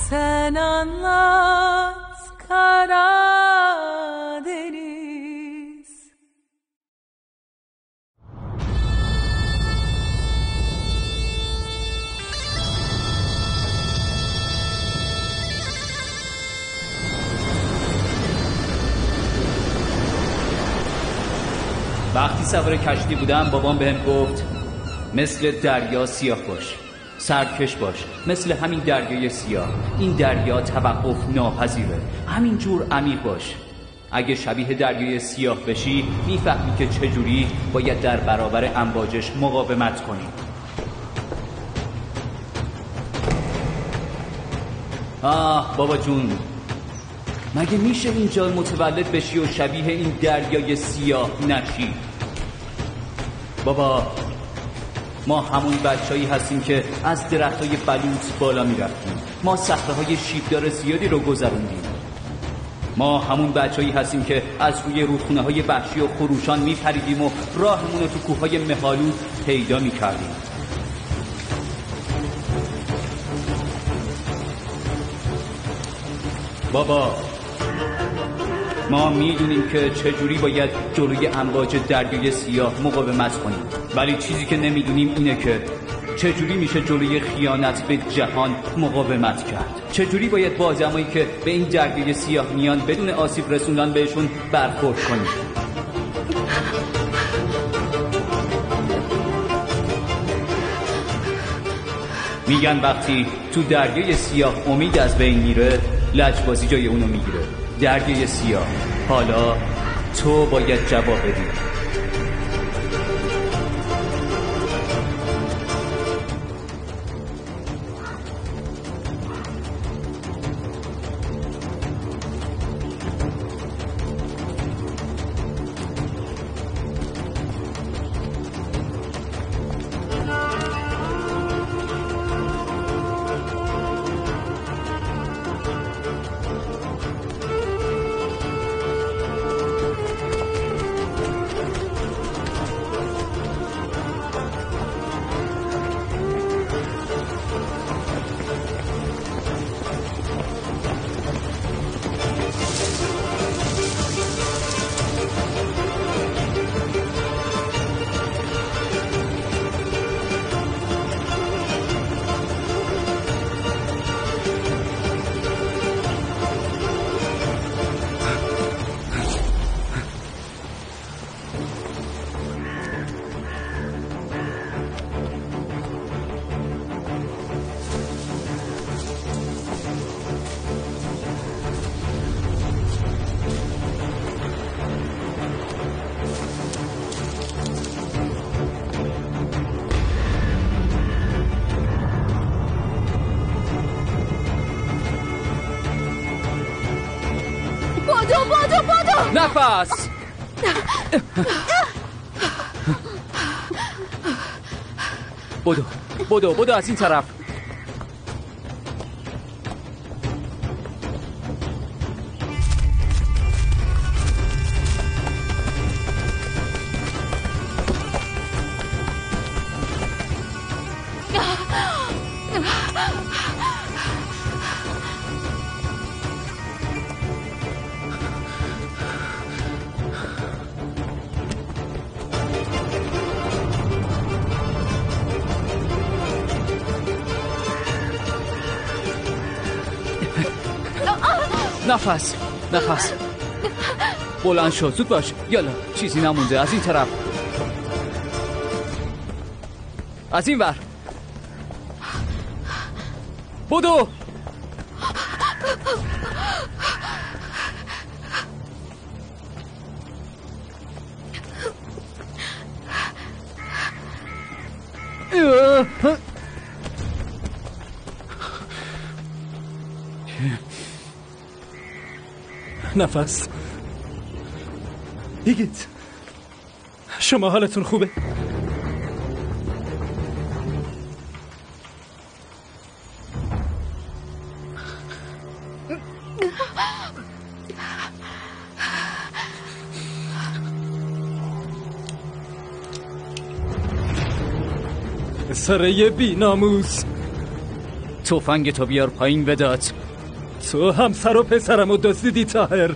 Sen anlat Karadeniz. وقتی سوار کشتی بودم بابام بهم گفت مثل دریا سیاه باش، سرکش باش، مثل همین دریای سیاه. این دریا توقف ناپذیره، همین جور عمیق باش. اگه شبیه دریای سیاه بشی میفهمی که چجوری باید در برابر امواجش مقاومت کنی. بابا جون، مگه میشه اینجا متولد بشی و شبیه این دریای سیاه نشی؟ بابا ما همون بچه‌ای هستیم که از درختای بلوط بالا میرفتیم، ما صخره‌های شیبدار زیادی رو گذروندیم، ما همون بچه‌ای هستیم که از روی رودخونه‌های وحشی و خروشان میپریدیم و راهمون رو تو کوههای مه‌آلود پیدا میکردیم. بابا ما میدونیم که چجوری باید جلوی امواج دریای سیاه مقاومت کنیم، ولی چیزی که نمیدونیم اینه که چجوری میشه جلوی خیانت به جهان مقاومت کرد. چجوری باید با آدمایی که به این دریای سیاه میان بدون آسیب رسوندن بهشون برخورد کنیم. میگن وقتی تو دریای سیاه امید از بین میره، لجبازی جای اونو میگیره. دریای سیاه، حالا تو باید جواب بدی. نفس. بدو از این طرف. نفس. بلند شو، زود باش، یالا، چیزی نمونده. از این طرف، از این ور. بدو. نفس. هیگیت، شما حالتون خوبه؟ سره بی ناموس، تفنگ تو بیار پایین وداد. تو همسر و پسرم رو دزدیدی طاهر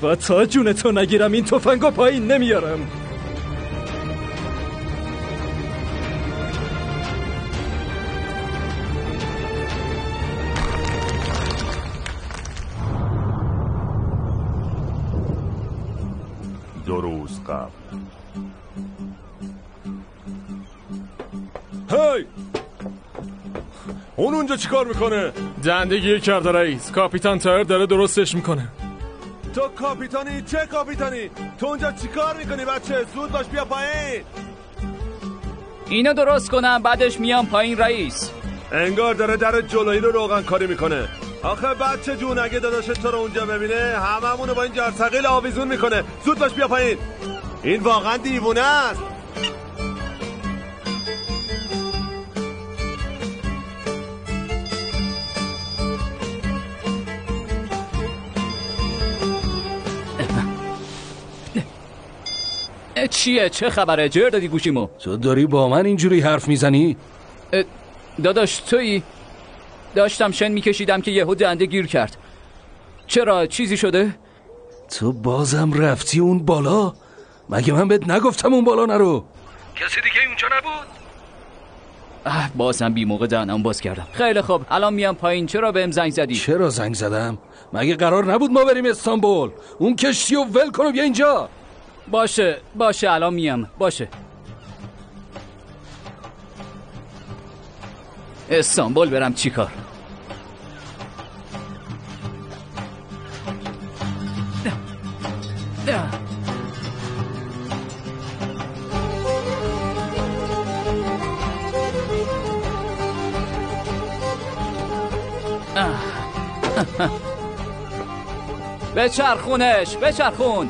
و تا جون تو نگیرم این تفنگو پایین نمیارم. دو روز قبل. هی! اون اونجا چیکار میکنه؟ دندگی کرده رئیس. کاپیتان طاهر داره درستش میکنه. تو کاپیتانی؟ چه کاپیتانی؟ تو اونجا چیکار میکنی بچه؟ زود باش بیا پایین. اینو درست کنم بعدش میام پایین رئیس. انگار داره در جلویی رو روغن کاری میکنه. آخه بچه جون اگه داداشت تو رو اونجا ببینه هممونو با این جرثقیل آویزون میکنه. زود باش بیا پایین. این واقعا دیوونه است. چیه؟ چه خبره؟ جر دادی گوشیمو. تو داری با من اینجوری حرف میزنی؟ داداش تویی؟ داشتم شن میکشیدم که یهو دنده گیر کرد. چرا؟ چیزی شده؟ تو بازم رفتی اون بالا؟ مگه من بهت نگفتم اون بالا نرو؟ کسی دیگه اونجا نبود؟ بازم بی موقع دهنم باز کردم. خیلی خوب الان میام پایین. چرا بهم زنگ زدی؟ چرا زنگ زدم؟ مگه قرار نبود ما بریم استانبول؟ اون کشتی رو ول کن و بیا اینجا. باشه الان میام. باشه. استانبول برم چیکار؟ بچرخونش. بچرخون.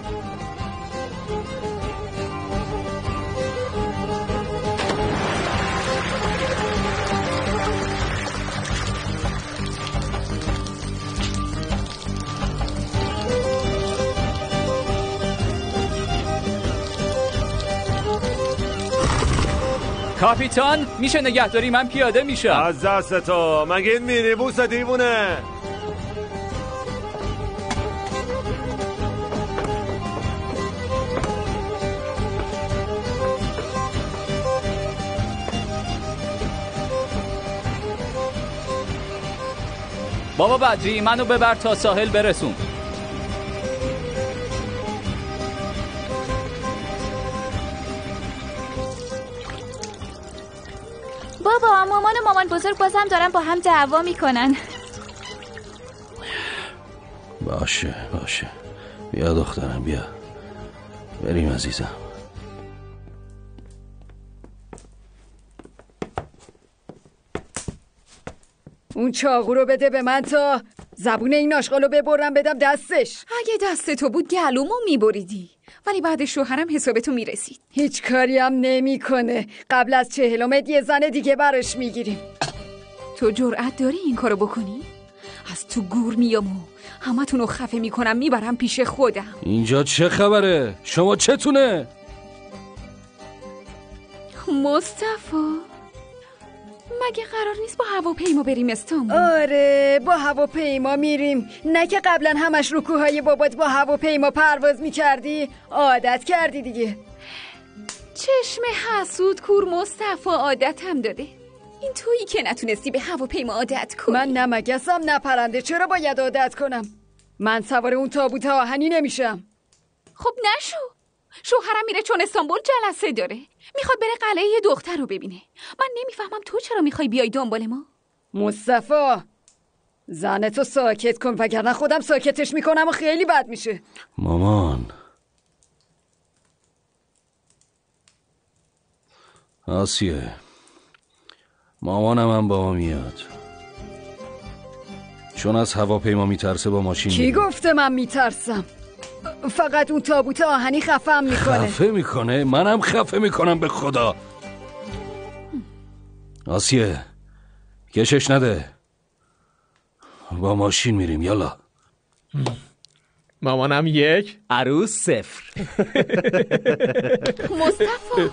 کاپیتان میشه نگهداری؟ من پیاده میشم. از دست تو. مگه این مینیبوس دیوونه؟ بابا بدری منو ببر تا ساحل برسون. بابا مامان و مامان بزرگ بازم دارن با هم دعوا میکنن. باشه بیا دخترم بیا بریم عزیزم. اون چاقو رو بده به من تا زبون این آشغالو ببرم بدم دستش. اگه دست تو بود گلومو میبریدی، ولی بعد شوهرم حسابتو میرسید. هیچ کاری هم نمی کنه. قبل از 40 یه زن دیگه برش میگیریم. تو جرأت داری این کارو بکنی؟ از تو گور میام و همتونو خفه میکنم میبرم پیش خودم. اینجا چه خبره؟ شما چتونه؟ مصطفی مگه قرار نیست با هواپیما بریم استانبول؟ آره با هواپیما میریم. نه که قبلا همش رو کوههای بابات با هواپیما پرواز میکردی؟ عادت کردی دیگه. چشم حسود کور مصطفی عادتم داده. این تویی که نتونستی به هواپیما عادت کنی. من نه مگسم نه پرنده، چرا باید عادت کنم؟ من سوار اون تابوت آهنی نمیشم. خب نشو. شوهرم میره چون استانبول جلسه داره، میخواد بره قلعه یه دختر رو ببینه. من نمیفهمم تو چرا میخوای بیای دنبال ما؟ مصطفی زنتو ساکت کن وگرنه خودم ساکتش میکنم و خیلی بد میشه. مامان آسیه مامانم هم با ما میاد چون از هواپیما میترسه با ماشین کی گفته من میترسم؟ فقط اون تابوت آهنی خفم میکنه. خفه میکنه؟ منم خفه میکنم به خدا. آسیه کشش نده، با ماشین میریم. یالا. مامانم 1 عروس 0. مصطفی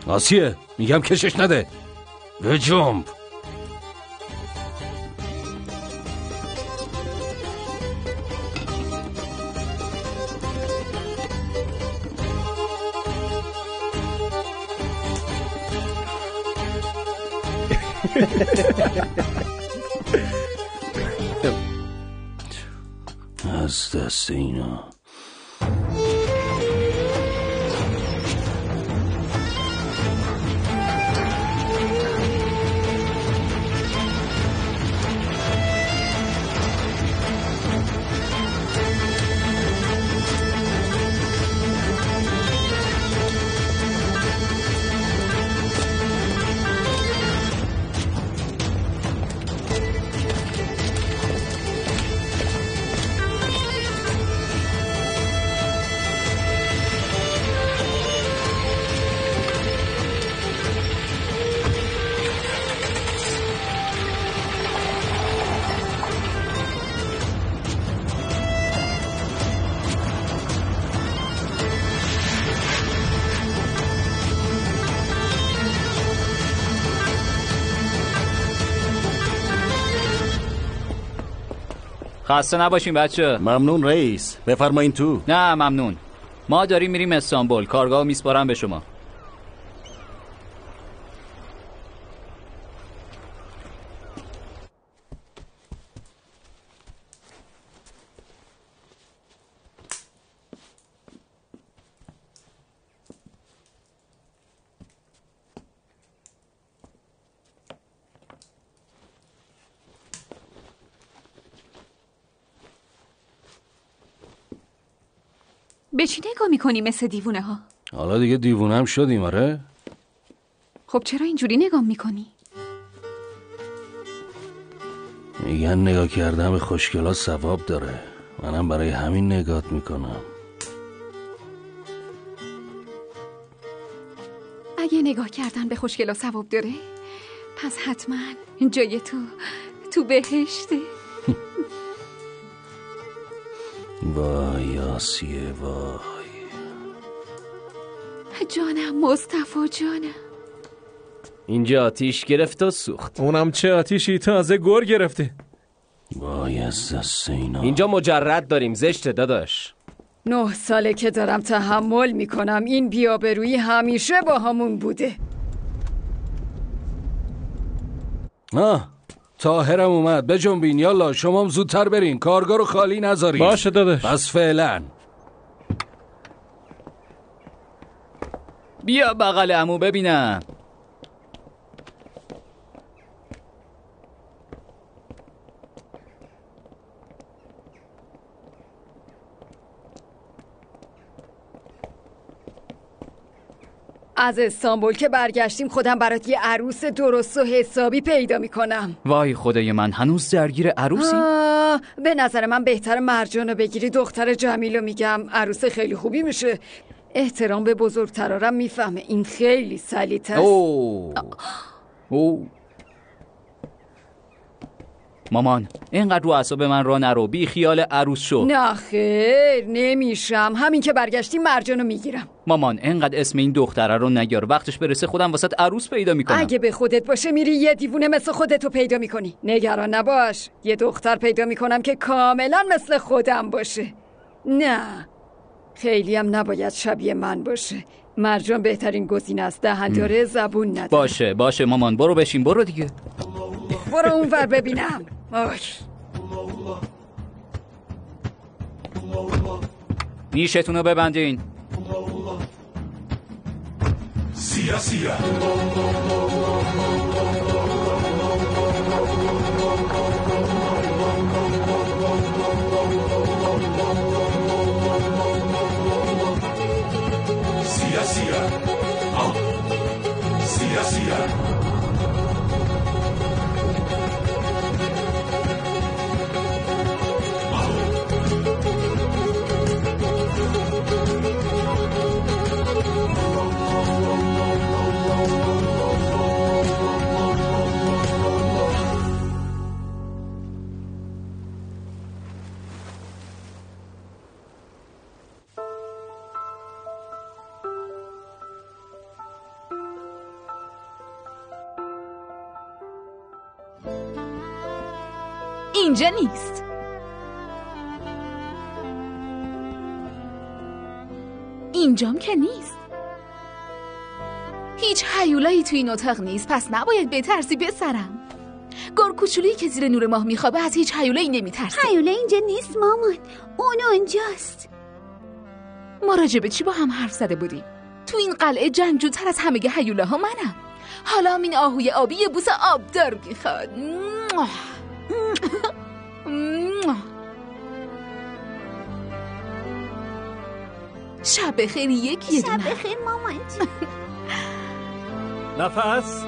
آسیه میگم کشش نده. به جنب. از دست اینا. خسته نباشین بچه. ممنون رئیس، بفرمایین تو. نه ممنون، ما داریم میریم استانبول، کارگاه میسپارم به شما. به چی نگاه میکنی مثل دیوونه ها؟ حالا دیگه دیوونه هم شدیم آره؟ خب چرا اینجوری نگاه میکنی؟ میگن نگاه کردن به خوشگلا ثواب داره، منم برای همین نگاهت میکنم. اگه نگاه کردن به خوشگلا ثواب داره پس حتما جای تو بهشته. وای آسیه وای جانم مصطفی جانم. اینجا آتیش گرفت و سوخت. اونم چه آتیشی، تازه گر گرفته. وای از دست اینا. اینجا مجرد داریم، زشته داداش. 9 ساله که دارم تحمل میکنم، این بیابرویی همیشه با همون بوده. طاهرم اومد، بجنبین یالا، شما هم زودتر برین، کارگاه رو خالی نذارین. باشه داداش. بس فعلا. بیا بغل عمو ببینم. از استانبول که برگشتیم خودم برات یه عروس درست و حسابی پیدا میکنم. وای خدای من، هنوز درگیر عروسی؟ به نظر من بهتر مرجانو بگیری، دختر جمیلو میگم، عروس خیلی خوبی میشه. احترام به بزرگترارم میفهمه، این خیلی سلیط است. اوه مامان اینقدر رو اعصاب من را نرو، بی خیال عروس شو. نه خیر نمیشم، همین که برگشتیم مرجانو میگیرم. مامان اینقدر اسم این دختره رو نگار، وقتش برسه خودم واسط عروس پیدا میکنم. اگه به خودت باشه میری یه دیوونه مثل خودتو پیدا میکنی. نگران نباش، یه دختر پیدا میکنم که کاملا مثل خودم باشه. نه خیلی هم نباید شبیه من باشه. مرجان بهترین گزینه است، دهن داره زبون نداره. باشه مامان، برو بشین، برو دیگه. برو اون ور ببینم. نیشتونو ببندین. سیا اینجا نیست. اینجام که نیست. هیچ هیولایی تو این اتاق نیست، پس نباید بترسی پسرم. گور کوچولویی که زیر نور ماه میخوابه از هیچ هیولایی نمیترسه. هیولا اینجا نیست مامان، اون اونجاست. ما راجع به چی با هم حرف زده بودیم؟ تو این قلعه جنگجوتر از همه هیولاها منم. حالا این آهوی آبی یه بوس آبدار میخواد. شب بخیر یکی دونه. شب بخیر مامان جون. نفس.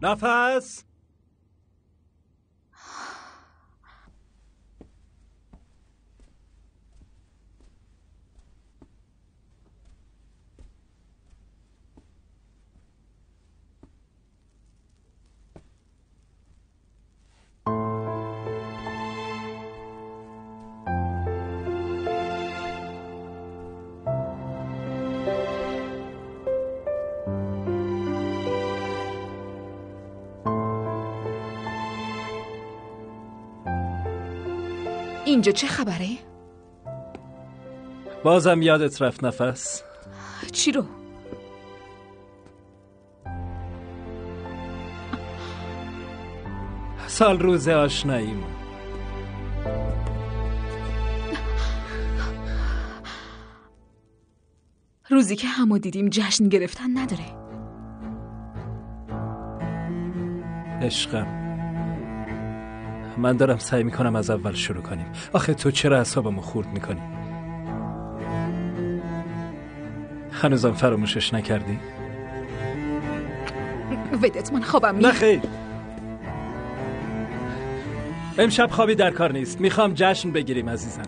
نفس. اینجا چه خبره؟ بازم یادت رفت نفس؟ چی رو؟ سال روز آشناییم. روزی که همو دیدیم جشن گرفتن نداره. عشقم، من دارم سعی میکنم از اول شروع کنیم. آخه تو چرا اعصابمو خورد میکنی؟ هنوزم فراموشش نکردی؟ ودت من خوابم میاد. نه خیر، امشب خوابی در کار نیست. میخوام جشن بگیریم عزیزم.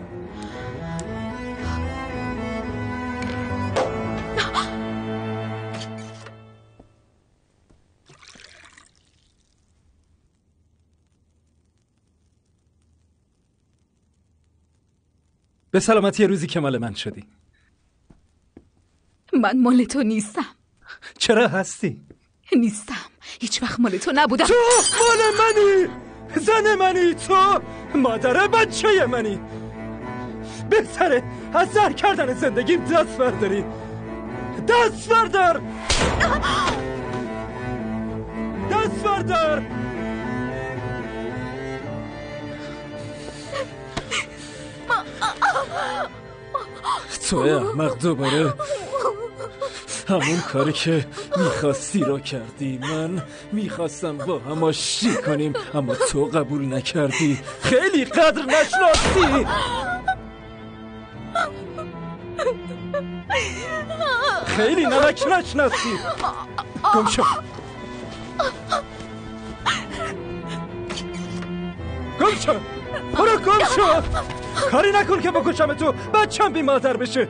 به سلامتی روزی که مال من شدی. من مال تو نیستم. چرا هستی؟ نیستم، هیچ وقت مال تو نبودم. تو مال منی، زن منی، تو مادر بچه منی. بهتره از سر کردن زندگیم دست برداری. دست بردار، دست بردار. تو احمق دوباره همون کاری که میخواستی رو کردی. من میخواستم با هم آشتی کنیم اما تو قبول نکردی. خیلی قدر نشناسی. خیلی نمک نشناسی. گم شو، گم شو، برو گم شو. کاری نکن که بکشم تو، بچم بی مادر بشه.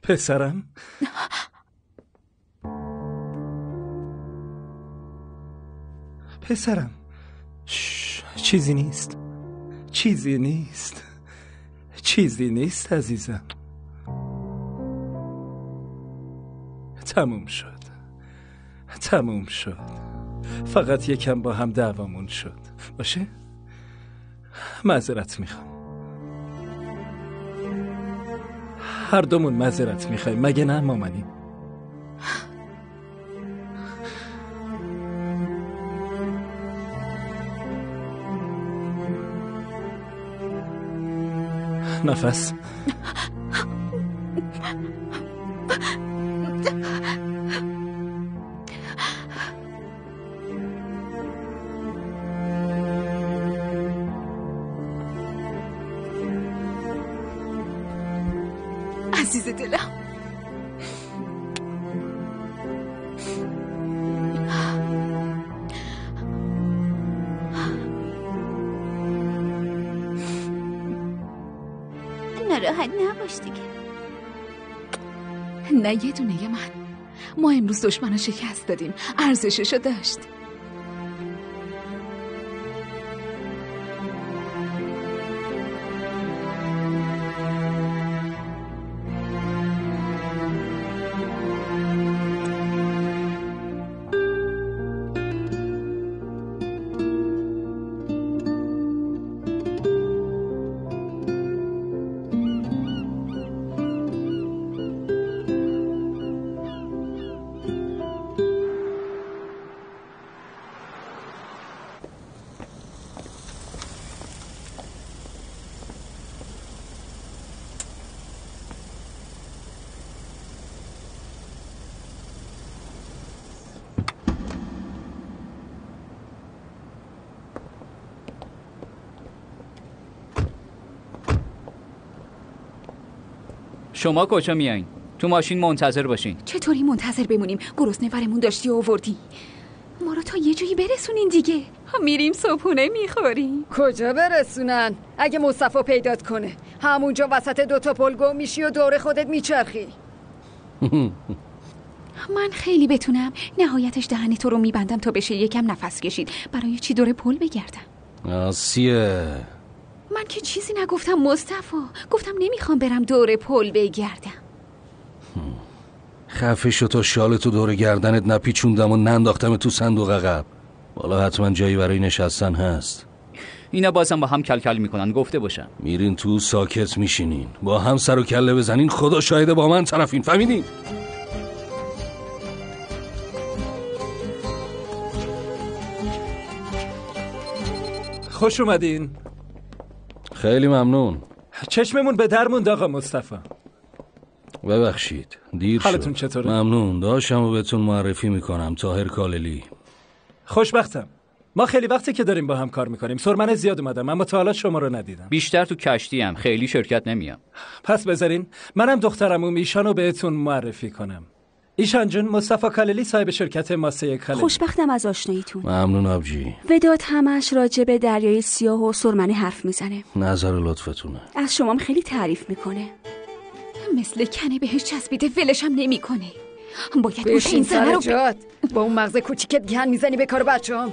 پسرم، پسرم، چیزی نیست، چیزی نیست، چیزی نیست عزیزم. تموم شد، تموم شد. فقط یکم با هم دعوامون شد. باشه؟ معذرت میخوام. هر دومون معذرت میخوایم، مگه نه مامانی؟ نفس. عزیز دلم، ناراحت نباش دیگه. نه یه دونه من. ما امروز دشمن رو شکست دادیم، ارزششو داشت. شما کجا میایین؟ تو ماشین منتظر باشین. چطوری منتظر بمونیم؟ گرسنه ورمون داشتی و آوردی. ما رو تا یه جایی برسونین دیگه. میریم صبحونه میخوریم. کجا برسونن؟ اگه مصطفی پیدات کنه همونجا وسط دوتا پل گم میشی و دور خودت میچرخی. من خیلی بتونم نهایتش دهن تو رو میبندم تا بشه یکم نفس کشید. برای چی دور پل بگردم؟ آسیه، من که چیزی نگفتم مصطفی. گفتم نمیخوام برم دور پل بگردم. خفه شو تا شالتو دور گردنت نپیچوندم و ننداختم تو صندوق عقب. والا حتما جایی برای نشستن هست. اینا بازم با هم کلکل میکنن، گفته باشم. میرین تو ساکت میشینین با هم سر و کله بزنین، خدا شاهده با من طرفین، فهمیدین؟ خوش اومدین. خیلی ممنون. چشممون به در موند آقا مصطفی. ببخشید دیر شد. حالتون چطوره؟ ممنون، داشتم و بهتون معرفی میکنم، طاهر کاللی. خوشبختم. ما خیلی وقته که داریم با هم کار میکنیم. سرمن زیاد اومدم اما تا حالا شما رو ندیدم. بیشتر تو کشتی هم، خیلی شرکت نمیام. پس بذارین منم دخترم ایشانو بهتون معرفی کنم. ایشان جون، مصطفی کاللی صاحب شرکت ماسه کاللی. خوشبختم از آشناییتون. ممنون آبجی. وداد همش راجع به دریای سیاه و سرمنی حرف میزنه. نظر لطفتونه. از شمام خیلی تعریف میکنه. مثل کنه بهش چسبیده، ولش هم نمیکنه. باید گوش این زنه رو جات با اون مغز کوچیکت گن میزنی به کار بچه‌ام.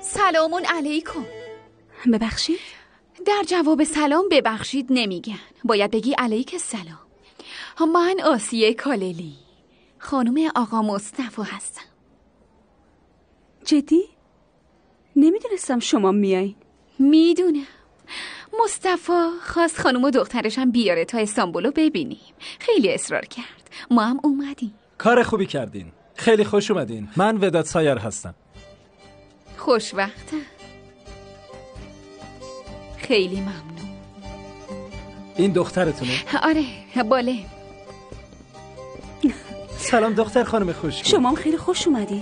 سلامون علیکم. ببخشید؟ در جواب سلام ببخشید نمیگن، باید بگی علیک السلام. من آسیه کاللی، خانم آقا مصطفی هستم. جدی؟ نمیدونستم شما میایین. میدونم. مصطفی خواست خانم و دخترشم بیاره تا استانبولو ببینیم. خیلی اصرار کرد، ما هم اومدیم. کار خوبی کردین، خیلی خوش اومدین. من وداد سایر هستم. خوشوقتم. خیلی ممنون. این دخترتونه؟ آره، باله. سلام دختر خانم خوشگل. شما هم خیلی خوش اومدی.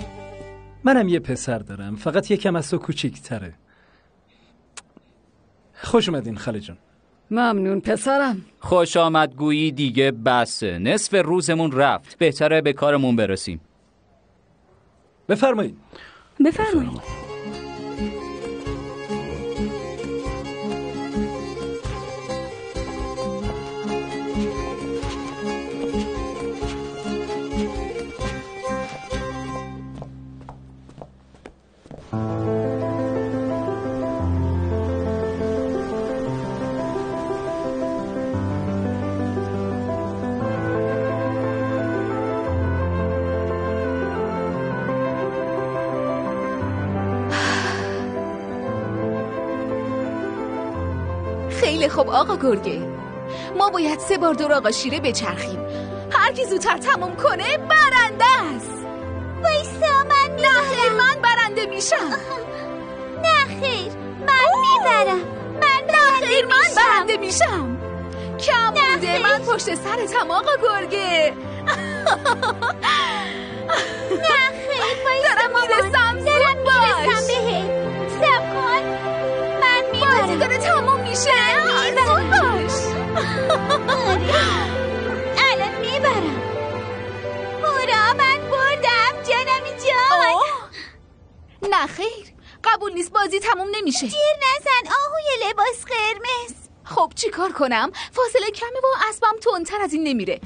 منم یه پسر دارم، فقط یکم از تو کوچیک‌تره. خوش اومدین خاله جون. ممنون پسرم. خوش آمدگویی دیگه بسه، نصف روزمون رفت، بهتره به کارمون برسیم. بفرمایید. بفرمایید. خیلی خوب آقا گرگه، ما باید 3 بار دور آقا شیره بچرخیم. هر کی زودتر تموم کنه برنده است. وایسا من نه خیر، من برنده میشم. نه خیر، من میبرم. نه خیر، من برنده میشم. کم بوده، من پشت سرتم آقا گرگه. نه خیر، وایسا دارم میرسم، زود باش. سب کن، من میبرم. بازی داره تموم میشه، زود باش. الان میبرم. هورا، من بردم جانمی جان. نه خیر، قبول نیست، بازی تموم نمیشه. جیر نزن آهوی لباس قرمز. خب چی کار کنم؟ فاصله کمه و اسبم تندتر از این نمیره.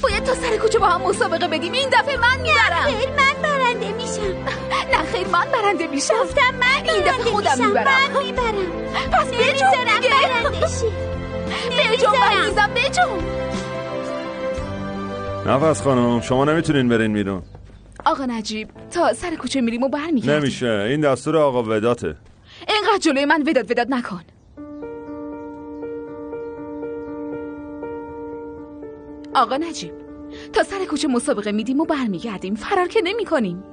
باید تا سر کوچه با هم مسابقه بدیم. این دفعه من میبرم. خیر من برنده میشم. نه خیر من برنده میشم. گفتم من این دفعه خودم میبرم. من میبرم. پس بجون دیگه. برنده شی. بجون عزیزم بجون. نفس خانم شما نمیتونین برین بیرون. آقا نجیب تا سر کوچه میریم و برمیگردیم. نمیشه، این دستور آقا وداته. اینقدر جلوی من وداد نکن. آقا نجیب تا سر کوچه مسابقه میدیم و برمیگردیم. فرار که نمی کنیم.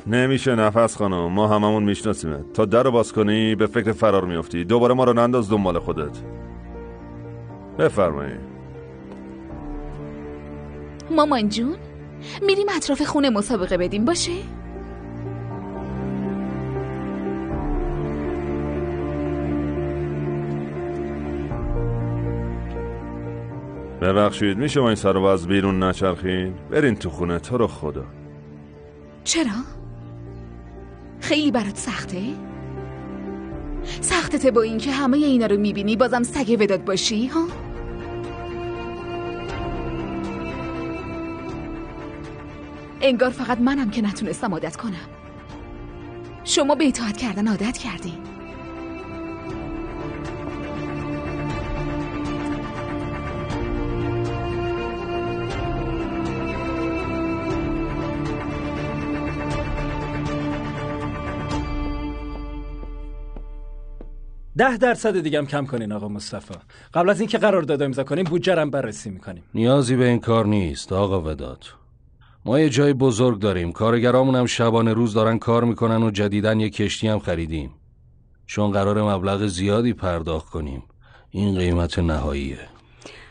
نمیشه نفس خانم، ما هممون میشناسیمه. تا در رو باز کنی به فکر فرار میافتی. دوباره ما رو ننداز دنبال خودت. بفرمایید. مامان جون میریم اطراف خونه مسابقه بدیم باشه؟ ببخشید میشه ما این سر رو از بیرون نچرخین؟ برین تو خونه تو رو خدا. چرا؟ خیلی برات سخته؟ سختته با این که همه اینا رو میبینی بازم سگ وداد باشی ها؟ انگار فقط منم که نتونستم عادت کنم. شما به اطاعت کردن عادت کردین. $10 دیگه هم کم کنین آقا مصطفی. قبل از اینکه قرارداد امضا کنیم بودجه رو بررسی میکنیم. نیازی به این کار نیست آقا وداد. ما یه جای بزرگ داریم. کارگرامون هم شبانه روز دارن کار میکنن و جدیدن یه کشتی هم خریدیم. چون قرار مبلغ زیادی پرداخت کنیم. این قیمت نهاییه.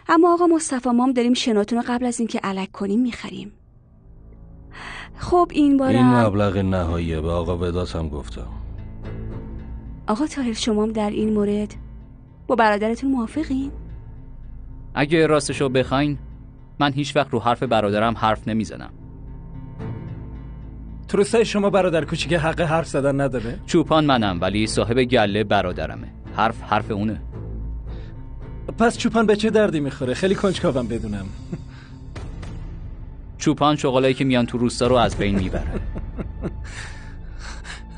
اما آقا مصطفی ما هم داریم شناتون رو قبل از اینکه الک کنیم میخریم. خب این بارم این مبلغ نهاییه. به آقا وداد هم گفتم. آقا طاهر شما هم در این مورد با برادرتون موافقین؟ اگه راستشو بخواین من هیچ وقت رو حرف برادرم حرف نمیزنم. تو روستای شما برادر کوچیک حق حرف زدن نداره؟ چوپان منم ولی صاحب گله برادرمه. حرف اونه. پس چوپان به چه دردی میخوره؟ خیلی کنجکاوم بدونم. چوپان شغلایی که میان تو روستا رو از بین میبره.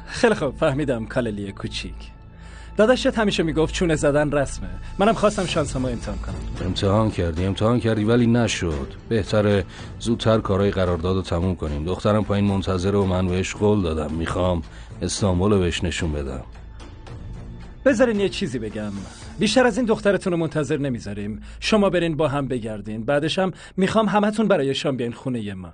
خیلی خوب فهمیدم کاللی کوچیک. داداشت همیشه میگفت چونه زدن رسمه. منم خواستم شانسمو امتحان کنم. امتحان کردی ولی نشد. بهتره زودتر کارهای قراردادو تموم کنیم. دخترم پایین منتظره و من بهش قول دادم میخوام استانبولو بهش نشون بدم. بذارین یه چیزی بگم. بیشتر از این دخترتون رو منتظر نمیذاریم. شما برین با هم بگردین. بعدش هم میخوام همتون برای شام بیاین خونه ما.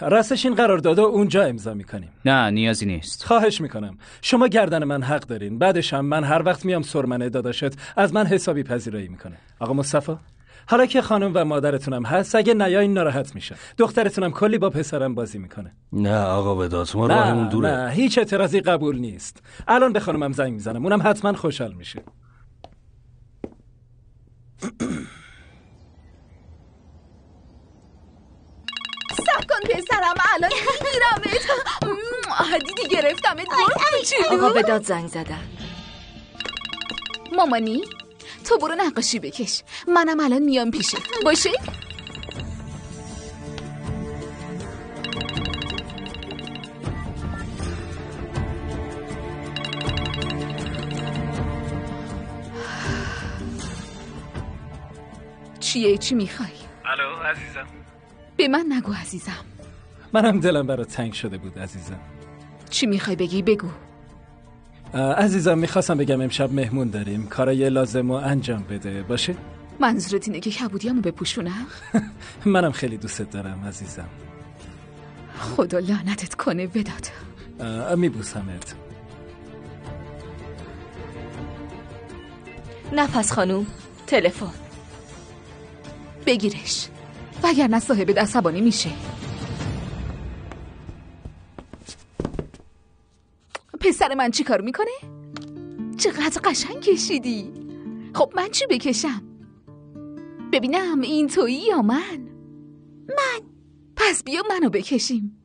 راستش این قراردادو اونجا امضا میکنیم. نه نیازی نیست. خواهش میکنم. شما گردن من حق دارین. بعدش هم من هر وقت میام سرمنه داداشت از من حسابی پذیرایی میکنه. آقا مصطفی حالا که خانم و مادرتونم هست اگه نیاین ناراحت میشه. دخترتونم کلی با پسرم بازی میکنه. نه آقا وداد ما راهمون دوره. نه هیچ اعتراضی قبول نیست. الان به خانمم زنگ میزنم. اونم حتما خوشحال میشه. کن پسرم الان میگیرمت. دیدی گرفتمت. آقا وداد زنگ زدن. مامانی تو برو نقاشی بکش. منم الان میام پیشت باشه؟ چی میخوای؟ الو عزیزم. به من نگو عزیزم. منم دلم برات تنگ شده بود عزیزم. چی میخوای بگی؟ بگو. عزیزم میخواستم بگم امشب مهمون داریم. کارای لازم رو انجام بده باشه؟ منظورت اینه که کبودیامو بپوشونم؟ منم خیلی دوستت دارم عزیزم. خدا لعنتت کنه وداد. میبوسمت. نفس خانوم تلفن. بگیرش وگرنه صاحبت عصبانی میشه. پسر من چی کار میکنه؟ چقدر قشنگ کشیدی. خب من چی بکشم؟ ببینم این تویی یا من؟ پس بیا منو بکشیم.